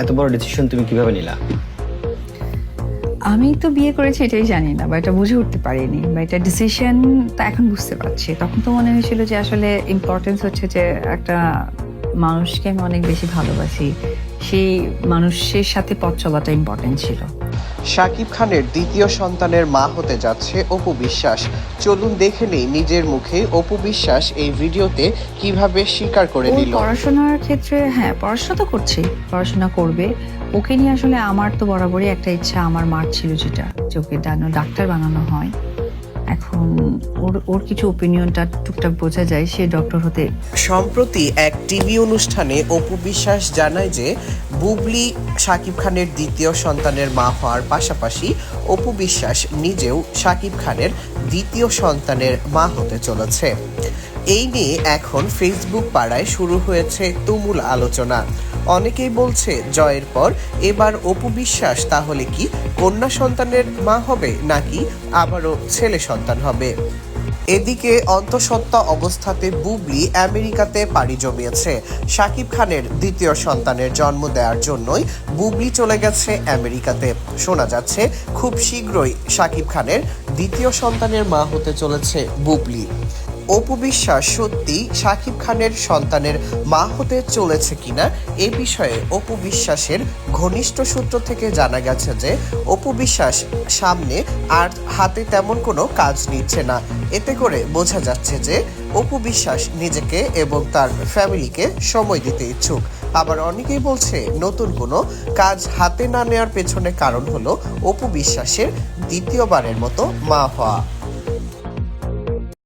এত বড় ডিসিশন তুমি কিভাবে নিলা? আমি তো বিয়ে করেছি এটাই জানি না বা এটা বুঝে উঠতে পারিনি বা এটা ডিসিশন তা এখন বুঝতে পারছি। তখন তো মনে হয়েছিল যে আসলে ইম্পর্টেন্স হচ্ছে যে একটা মানুষকে আমি অনেক বেশি ভালোবাসি, সেই মানুষের সাথে পথ চলাটা ইম্পর্টেন্ট ছিল। শাকিব খানের দ্বিতীয় সন্তানের মা হতে যাচ্ছে অপু বিশ্বাস। চলুন দেখে নেই নিজের মুখে অপু বিশ্বাস এই ভিডিওতে কিভাবে স্বীকার করে ওর নিল। পড়াশোনার ক্ষেত্রে হ্যাঁ পড়াশোনা তো করছে, পড়াশোনা করবে। ওকে নিয়ে আসলে আমার তো বরাবরই একটা ইচ্ছা, আমার মার ছিল যেটা যে ওকে ডাক্তার বানানো হয়। এখন ওর ওর কিছু ওপিনিয়নটা টুকটাক বোঝা যায়, সে ডক্টর হতে। সম্প্রতি এক টিভি অনুষ্ঠানে অপু বিশ্বাস জানায় যে বুবলি শাকিব খানের দ্বিতীয় সন্তানের মা হওয়ার পাশাপাশি অপু বিশ্বাস নিজেও শাকিব খানের দ্বিতীয় সন্তানের মা হতে চলেছে। এই নিয়ে এখন ফেসবুক পাড়ায় শুরু হয়েছে তুমুল আলোচনা। অনেকেই বলছে জয়ের পর এবার অপু বিশ্বাস তাহলে কি কন্যা সন্তানের মা হবে নাকি আবারও ছেলে সন্তান হবে। এদিকে অন্তঃসত্ত্বা অবস্থাতে বুবলি আমেরিকাতে পাড়ি জমিয়েছে। শাকিব খানের দ্বিতীয় সন্তানের জন্ম দেওয়ার জন্যই বুবলি চলে গেছে আমেরিকাতে। শোনা যাচ্ছে খুব শীঘ্রই শাকিব খানের দ্বিতীয় সন্তানের মা হতে চলেছে বুবলি। অপু বিশ্বাস সত্যি শাকিব খানের সন্তানের মা হতে চলেছে কিনা এ বিষয়ে অপু বিশ্বাসের ঘনিষ্ঠ সূত্র থেকে জানা গেছে যে অপু বিশ্বাস সামনে আর হাতে তেমন কোনো কাজ নিচ্ছে না। এতে করে বোঝা যাচ্ছে যে অপু বিশ্বাস নিজেকে এবং তার ফ্যামিলিকে সময় দিতে ইচ্ছুক। আবার অনেকেই বলছে নতুন কোনো কাজ হাতে না নেওয়ার পেছনে কারণ হলো অপু বিশ্বাসের দ্বিতীয়বারের মতো মা হওয়া।